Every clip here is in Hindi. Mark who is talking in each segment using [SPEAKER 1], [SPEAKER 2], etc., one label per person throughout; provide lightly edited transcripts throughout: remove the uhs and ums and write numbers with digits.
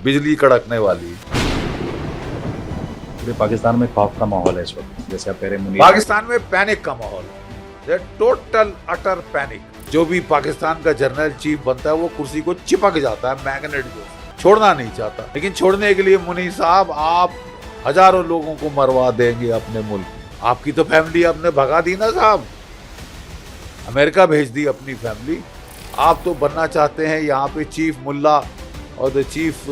[SPEAKER 1] बिजली कड़कने वाली।
[SPEAKER 2] पूरे पाकिस्तान में खौफ का माहौल है इस वक्त, जैसे आप कह रहे हैं मुनीर।
[SPEAKER 1] पाकिस्तान में पैनिक का माहौल है, टोटल अटर पैनिक। जो भी पाकिस्तान का जनरल चीफ बनता है वो कुर्सी को चिपक जाता है मैग्नेट जो, छोड़ना नहीं चाहता। लेकिन छोड़ने के लिए मुनीर साहब आप हजारों लोगों को मरवा देंगे अपने मुल्क में। आपकी तो फैमिली आपने भगा दी ना साहब, अमेरिका भेज दी अपनी फैमिली। आप तो बनना चाहते हैं यहाँ पे चीफ मुल्ला और द चीफ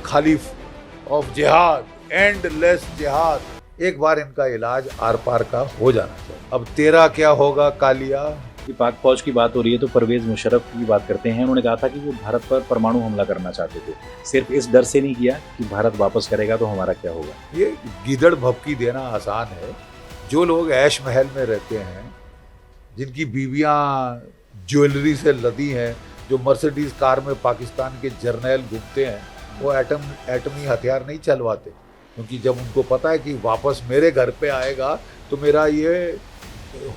[SPEAKER 1] खलीफ ऑफ जिहाद, एंडलेस जिहाद। एक बार इनका इलाज आर पार का हो जाना चाहिए। अब तेरा क्या होगा कालिया।
[SPEAKER 2] कि पाक फौज की बात हो रही है तो परवेज मुशर्रफ की बात करते हैं। उन्होंने कहा था कि वो भारत पर परमाणु हमला करना चाहते थे, सिर्फ इस डर से नहीं किया कि भारत वापस करेगा तो हमारा क्या होगा।
[SPEAKER 1] ये गीदड़ भभकी देना आसान है। जो लोग ऐश महल में रहते हैं, जिनकी बीवियां ज्वेलरी से लदी हैं, जो मर्सिडीज कार में पाकिस्तान के जर्नैल घूमते हैं, वो एटमी हथियार नहीं चलवाते, क्योंकि जब उनको पता है कि वापस मेरे घर पे आएगा तो मेरा ये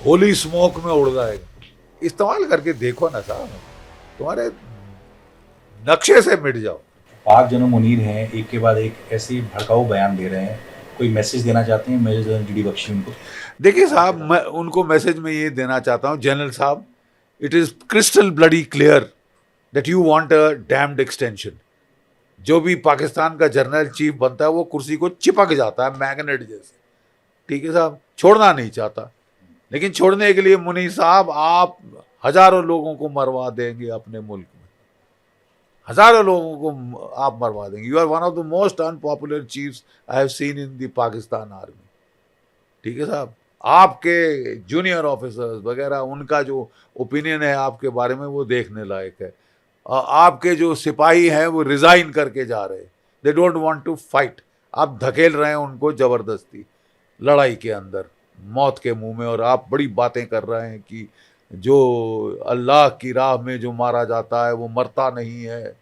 [SPEAKER 1] होली स्मोक में उड़ जाएगा। इस्तेमाल करके देखो ना साहब, तुम्हारे नक्शे से मिट जाओ।
[SPEAKER 2] पाक जनरल मुनीर हैं, एक के बाद एक ऐसे भड़काऊ बयान दे रहे हैं। कोई मैसेज देना चाहते हैं मेजर जनरल जीडी बख्शी उनको?
[SPEAKER 1] देखिए साहब, मैं उनको मैसेज में ये देना चाहता हूँ, जनरल साहब, it is crystal bloody clear that you want a damned extension. जो भी पाकिस्तान का जनरल चीफ बनता है वो कुर्सी को चिपक जाता है मैग्नेट जैसे, ठीक है साहब, छोड़ना नहीं चाहता। लेकिन छोड़ने के लिए मुनीर साहब आप हजारों लोगों को मरवा देंगे अपने मुल्क में, हजारों लोगों को आप मरवा देंगे। You are one of the most unpopular chiefs I have seen in the Pakistan army, ठीक है साहब। आपके जूनियर ऑफिसर्स वगैरह, उनका जो ओपिनियन है आपके बारे में वो देखने लायक है। आपके जो सिपाही हैं वो रिजाइन करके जा रहे हैं, they don't want to fight. आप धकेल रहे हैं उनको जबरदस्ती लड़ाई के अंदर, मौत के मुंह में। और आप बड़ी बातें कर रहे हैं कि जो अल्लाह की राह में जो मारा जाता है वो मरता नहीं है।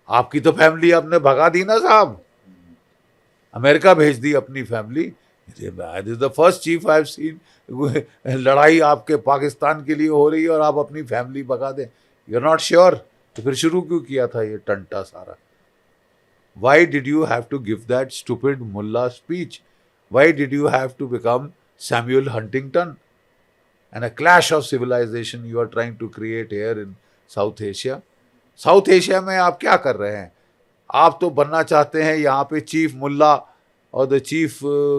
[SPEAKER 1] आपकी तो फैमिली आपने भगा दी ना साहब, अमेरिका भेज दी अपनी family. This is the first chief I have scene, लड़ाई आपके पाकिस्तान के लिए हो रही है और आप अपनी फैमिली भगा दें। यू आर नॉट श्योर, तो फिर शुरू क्यों किया था ये टंटा सारा? Why did you have to give that stupid mullah speech? Why did you have to become Samuel Huntington? And a clash of civilisation you are trying to create here in South Asia. South Asia में आप क्या कर रहे हैं? आप तो बनना चाहते हैं यहाँ पे चीफ मुल्ला और द चीफ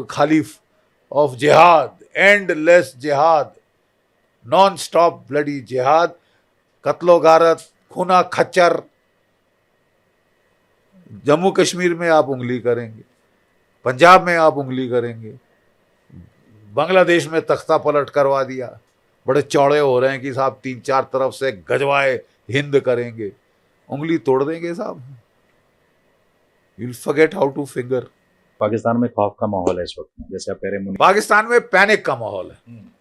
[SPEAKER 1] खलीफ ऑफ जिहाद, एंडलेस जिहाद, नॉन स्टॉप ब्लडी जिहाद, कत्लो गारत, खूना खच्चर। जम्मू कश्मीर में आप उंगली करेंगे, पंजाब में आप उंगली करेंगे, बांग्लादेश में तख्ता पलट करवा दिया। बड़े चौड़े हो रहे हैं कि साहब 3-4 तरफ से गजवाए हिंद करेंगे, उंगली तोड़ देंगे साहब। You'll forget how to finger।
[SPEAKER 2] Pakistan में खौफ का माहौल है इस वक्त, जैसे आप कह रहे हैं मुनीर।
[SPEAKER 1] पाकिस्तान में पैनिक का माहौल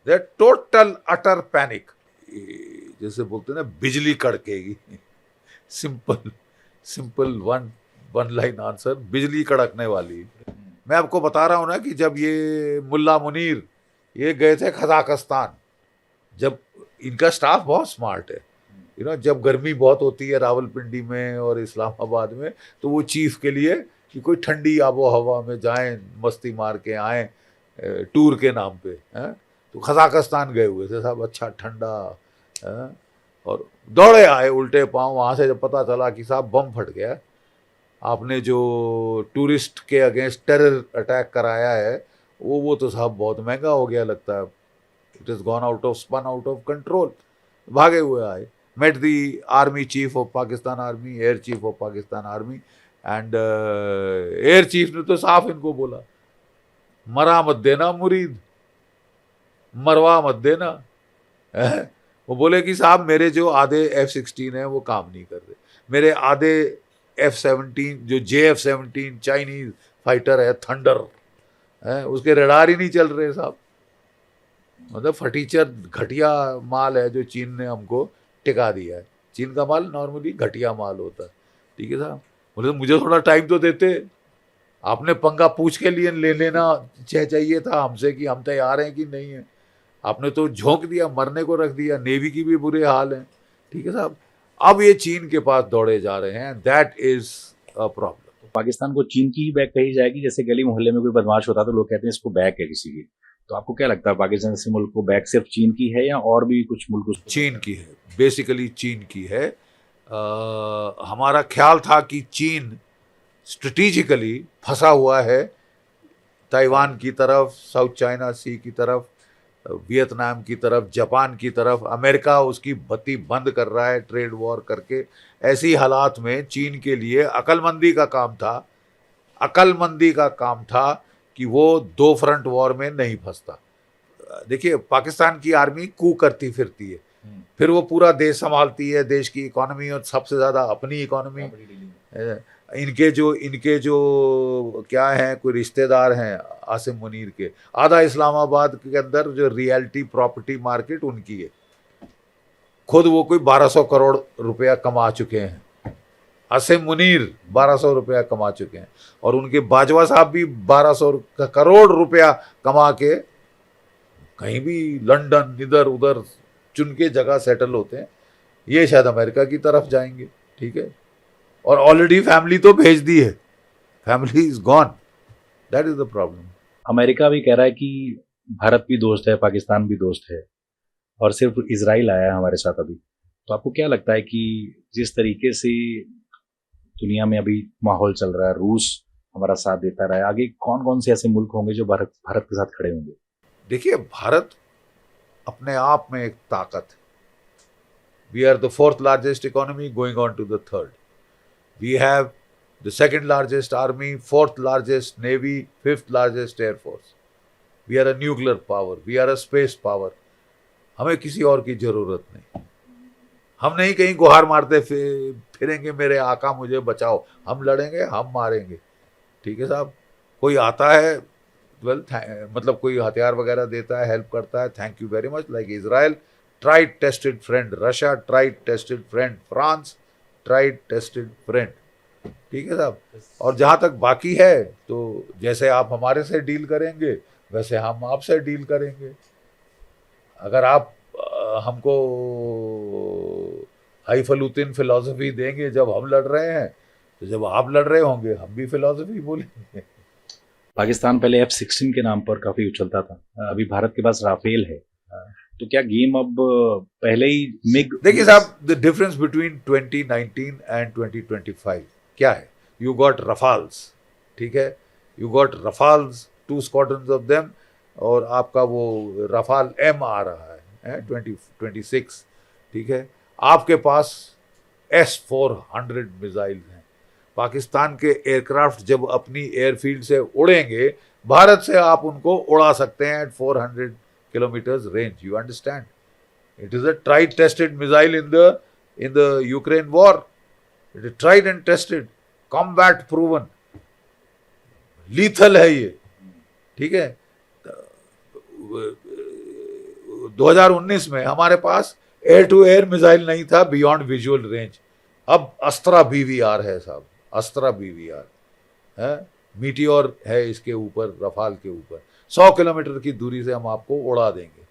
[SPEAKER 1] है, टोटल अटर पैनिक। जैसे बोलते हैं ना, बिजली कड़केगी। सिंपल वन लाइन आंसर, बिजली कड़कने वाली। मैं आपको बता रहा हूं ना कि जब ये मुल्ला मुनीर ये गए थे कजाकिस्तान, जब इनका स्टाफ बहुत स्मार्ट है, जब गर्मी बहुत होती है रावलपिंडी में और इस्लामाबाद में, तो वो चीफ के लिए कि कोई ठंडी आबो हवा में जाएं, मस्ती मार के आएँ टूर के नाम पे, तो कजाकिस्तान गए हुए थे साहब, अच्छा ठंडा, और दौड़े आए उल्टे पांव। वहाँ से जब पता चला कि साहब बम फट गया, आपने जो टूरिस्ट के अगेंस्ट टेरर अटैक कराया है वो तो साहब बहुत महंगा हो गया लगता है। It is gone spun out of control. भागे हुए आए, met the army chief of Pakistan Army, air chief of Pakistan Army, and air chief ने तो साफ इनको बोला, मरा मत देना मुरीद, मरवा मत देना। वो बोले कि साहब मेरे जो आधे F-16 हैं वो काम नहीं कर रहे, मेरे आधे F-17 जो JF-17 चाइनीज फाइटर है थंडर है, उसके रडार ही नहीं चल रहे साहब। मतलब फटीचर घटिया माल है जो चीन ने हमको टिका दिया है। चीन का माल नॉर्मली घटिया माल होता है, ठीक है साहब। बोले मुझे थोड़ा टाइम तो देते, आपने पंगा पूछ के लिए ले लेना चाहिए था हमसे कि हम तैयार हैं कि नहीं है। आपने तो झोंक दिया, मरने को रख दिया। नेवी की भी बुरे हाल हैं, ठीक है साहब। अब ये चीन के पास दौड़े जा रहे हैं, that is a problem.
[SPEAKER 2] Pakistan को चीन की ही बैक कही जाएगी, जैसे गली मोहल्ले में कोई बदमाश होता है तो लोग कहते हैं इसको बैक है किसी की, तो आपको क्या लगता है पाकिस्तान जैसे मुल्क को बैक सिर्फ चीन की है या और भी कुछ मुल्क उसको?
[SPEAKER 1] चीन की है, बेसिकली चीन की है। हमारा ख्याल था कि चीन स्ट्रेटेजिकली फंसा हुआ है ताइवान की तरफ, साउथ चाइना सी की तरफ, वियतनाम की तरफ, जापान की तरफ। अमेरिका उसकी बत्ती बंद कर रहा है ट्रेड वॉर करके। ऐसी हालात में चीन के लिए अक्लमंदी का काम था कि वो दो फ्रंट वॉर में नहीं फंसता। देखिए, पाकिस्तान की आर्मी कू करती फिरती है, फिर वो पूरा देश संभालती है, देश की इकोनॉमी, और सबसे ज़्यादा अपनी इकोनॉमी। इनके जो क्या हैं, कोई रिश्तेदार हैं आसिम मुनीर के, आधा इस्लामाबाद के अंदर जो रियल्टी प्रॉपर्टी मार्केट उनकी है। खुद वो कोई 1200 करोड़ रुपया कमा चुके हैं। आसिम मुनीर 1200 रुपया कमा चुके हैं, और उनके बाजवा साहब भी 1200 करोड़ रुपया कमा के कहीं भी लंदन इधर उधर चुन के जगह सेटल होते हैं। ये शायद अमेरिका की तरफ जाएंगे, ठीक है, और ऑलरेडी फैमिली तो भेज दी है, family is gone, that is the problem.
[SPEAKER 2] America भी कह रहा है कि भारत भी दोस्त है, पाकिस्तान भी दोस्त है, और सिर्फ इजराइल आया है हमारे साथ अभी। तो आपको क्या लगता है कि जिस तरीके से दुनिया में अभी माहौल चल रहा है, रूस हमारा साथ देता रहा है, आगे कौन कौन से ऐसे मुल्क होंगे जो भारत के साथ खड़े होंगे?
[SPEAKER 1] देखिए, भारत अपने आप में एक ताकत है। We are the 4th largest economy going on to the 3rd। We have the 2nd largest army, 4th largest navy, 5th largest air force. We are a nuclear power, we are a space power. हमें किसी और की जरूरत नहीं। हम नहीं कहीं गुहार मारते फिरेंगे मेरे आका मुझे बचाओ। हम लड़ेंगे, हम मारेंगे, ठीक है साहब। कोई आता है, वेल, मतलब कोई हथियार वगैरह देता है, हेल्प करता है, thank you very much. Like Israel, tried tested friend, Russia tried tested friend, France tried tested friend, ठीक है साहब। और जहाँ तक बाकी है, तो जैसे आप हमारे से डील करेंगे वैसे हम आपसे डील करेंगे। अगर आप हमको हाईफलूतिन फिलॉसफी देंगे जब हम लड़ रहे हैं, तो जब आप लड़ रहे होंगे हम भी फिलॉसफी बोलेंगे।
[SPEAKER 2] पाकिस्तान पहले F-16 के नाम पर काफी उछलता था, अभी भारत के पास राफेल है, तो क्या गेम अब पहले ही मिग?
[SPEAKER 1] देखिए साहब, द डिफरेंस बिटवीन 2019 एंड 2025 क्या है? यू गॉट रफाल्स, ठीक है, you got Rafales, 2 squadrons of them, और आपका वो रफाल M आ रहा है 2026, ठीक है। आपके पास S-400 मिसाइल हैं। पाकिस्तान के एयरक्राफ्ट जब अपनी एयरफील्ड से उड़ेंगे, भारत से आप उनको उड़ा सकते हैं eight 400 kilometers range. You understand? It is a tried tested missile in the Ukraine war. It is tried and tested, combat proven, lethal है ये, ठीक है। 2019 में हमारे पास एयर टू एयर मिसाइल नहीं था बियॉन्ड विजुअल रेंज। अब अस्त्रा BVR है साहब, अस्त्रा BVR है, मीटियोर है इसके ऊपर, रफाल के ऊपर। 100 किलोमीटर की दूरी से हम आपको उड़ा देंगे।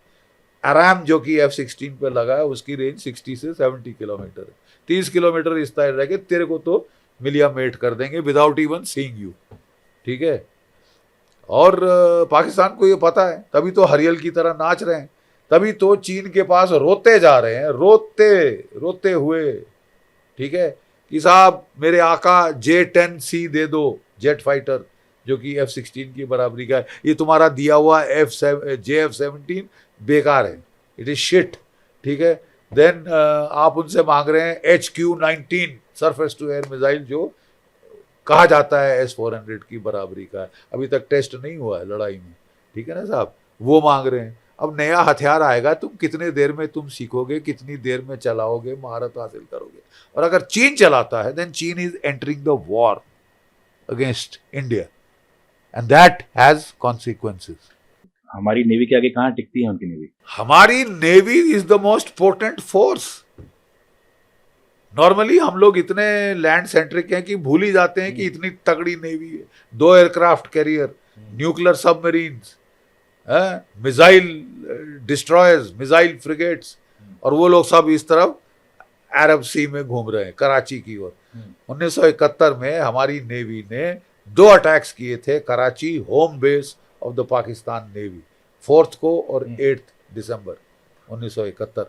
[SPEAKER 1] आराम जो कि F-16 पे लगा है, उसकी रेंज 60 से 70 किलोमीटर है। 30 किलोमीटर इस तरह रह के तेरे को तो मिलिया मेट कर देंगे विदाउट इवन सीइंग यू, ठीक है। और पाकिस्तान को ये पता है, तभी तो हरियल की तरह नाच रहे हैं, तभी तो चीन के पास रोते जा रहे हैं, रोते हुए, ठीक है, कि साहब मेरे आका J-10C दे दो, जेट फाइटर, जो कि F-16 की बराबरी का है। ये तुम्हारा दिया हुआ JF-17 बेकार है, इट इज शिट, ठीक है। देन आप उनसे मांग रहे हैं HQ-19 surface to air missile, जो कहा जाता है S-400 की बराबरी का है। अभी तक टेस्ट नहीं हुआ है लड़ाई में, ठीक है ना साहब, वो मांग रहे हैं। अब नया हथियार आएगा, तुम कितने देर में तुम सीखोगे, कितनी देर में चलाओगे, महारत हासिल करोगे। और अगर चीन चलाता है, देन चीन is entering the war against India, and that has consequences.
[SPEAKER 2] हमारी नेवी के आगे कहाँ टिकती है उनकी नेवी? हमारी
[SPEAKER 1] navy is the most potent force. Normally हम लोग इतने लैंड सेंट्रिक हैं कि भूल ही जाते हैं कि इतनी तगड़ी नेवी है। 2 aircraft carrier, nuclear submarines, missile destroyers, missile frigates, और वो लोग सब इस तरफ अरब सी में घूम रहे हैं कराची की ओर। 1971 में हमारी नेवी ने 2 अटैक्स किए थे Karachi home base of the Pakistan navy, 4th को और 8th दिसंबर 1971।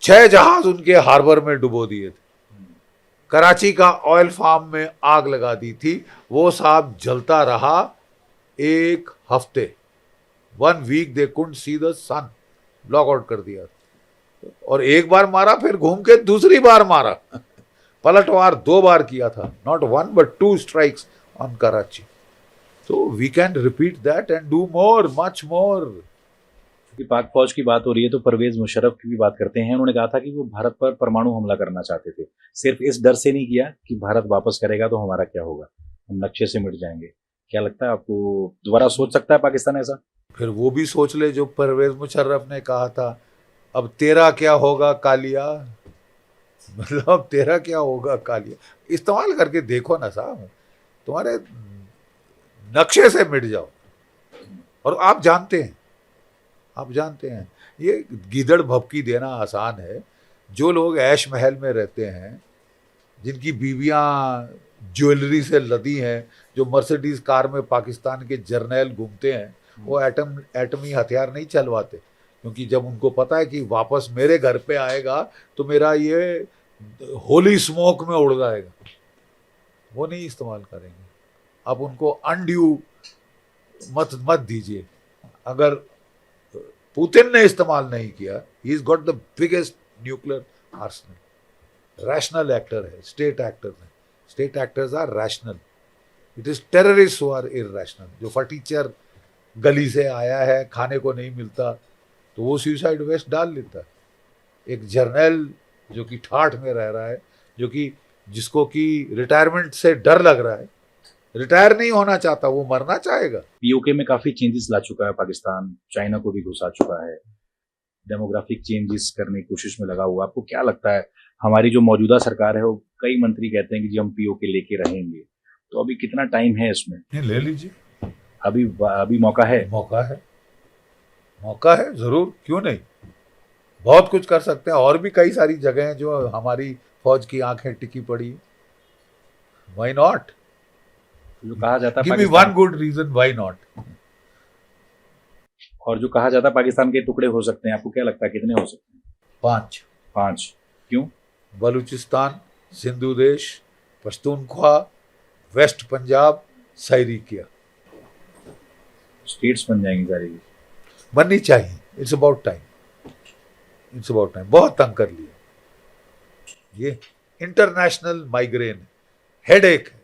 [SPEAKER 1] 6 जहाज उनके हार्बर में डुबो दिए थे। कराची का ऑयल फार्म में आग लगा दी थी, वो साहब जलता रहा 1 हफ्ते। 1 week they couldn't see the sun, block out कर दिया। और एक बार मारा, फिर घूम के दूसरी बार मारा। पलटवार 2 बार किया था, not 1 but 2 strikes on Karachi. So we can repeat that and do more, much more.
[SPEAKER 2] कि पाक फौज की बात हो रही है तो परवेज मुशर्रफ की भी बात करते हैं। उन्होंने कहा था कि वो भारत पर परमाणु हमला करना चाहते थे, सिर्फ इस डर से नहीं किया कि भारत वापस करेगा तो हमारा क्या होगा, हम नक्शे से मिट जाएंगे। क्या लगता है आपको, दोबारा सोच सकता है पाकिस्तान ऐसा?
[SPEAKER 1] फिर वो भी सोच ले जो परवेज मुशर्रफ ने कहा था, अब तेरा क्या होगा कालिया, मतलब अब तेरा क्या होगा कालिया। इस्तेमाल करके देखो ना साहब, तुम्हारे नक्शे से मिट जाओ। और आप जानते हैं ये गीदड़ भभकी देना आसान है। जो लोग ऐश महल में रहते हैं, जिनकी बीवियां ज्वेलरी से लदी हैं, जो मर्सिडीज कार में पाकिस्तान के जर्नैल घूमते हैं, वो एटमी हथियार नहीं चलवाते, क्योंकि जब उनको पता है कि वापस मेरे घर पे आएगा तो मेरा ये होली स्मोक में उड़ जाएगा, वो नहीं इस्तेमाल करेंगे। आप उनको अनड्यू मत दीजिए। अगर पुतिन ने इस्तेमाल नहीं किया, he is got the biggest nuclear arsenal. Rational actor है, स्टेट एक्टर है। State actors are rational, it is terrorist who are irrational. जो फटीचर गली से आया है, खाने को नहीं मिलता तो वो सुसाइड वेस्ट डाल लेता है। एक जर्नल जो कि ठाठ में रह रहा है, जिसको कि रिटायरमेंट से डर लग रहा है, रिटायर नहीं होना चाहता, वो मरना चाहेगा।
[SPEAKER 2] पीओके में काफी चेंजेस ला चुका है पाकिस्तान, चाइना को भी घुसा चुका है, डेमोग्राफिक चेंजेस करने की कोशिश में लगा हुआ। आपको क्या लगता है, हमारी जो मौजूदा सरकार है, वो कई मंत्री कहते हैं कि जी हम पीओके लेके रहेंगे, तो अभी कितना टाइम है इसमें?
[SPEAKER 1] ले लीजिए,
[SPEAKER 2] अभी
[SPEAKER 1] मौका है जरूर, क्यों नहीं। बहुत कुछ कर सकते हैं, और भी कई सारी जगह हैं जो हमारी फौज की आंखें टिकी पड़ी। Why not?
[SPEAKER 2] जो कहा जाता है,
[SPEAKER 1] give me one good reason why not.
[SPEAKER 2] और जो कहा जाता है पाकिस्तान के टुकड़े हो सकते हैं, आपको क्या लगता है कितने हो सकते हैं? 5। क्यों?
[SPEAKER 1] बलूचिस्तान, सिंधु देश, पश्तूनख्वा, वेस्ट पंजाब, सैरिकिया
[SPEAKER 2] स्टेट्स बन जाएंगी सारी,
[SPEAKER 1] बननी चाहिए। It's about time. बहुत तंग कर लिया। ये इंटरनेशनल माइग्रेन, हेडेक है,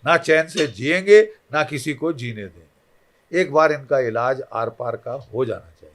[SPEAKER 1] ना चैन से जिएंगे ना किसी को जीने देंगे। एक बार इनका इलाज आर पार का हो जाना चाहिए।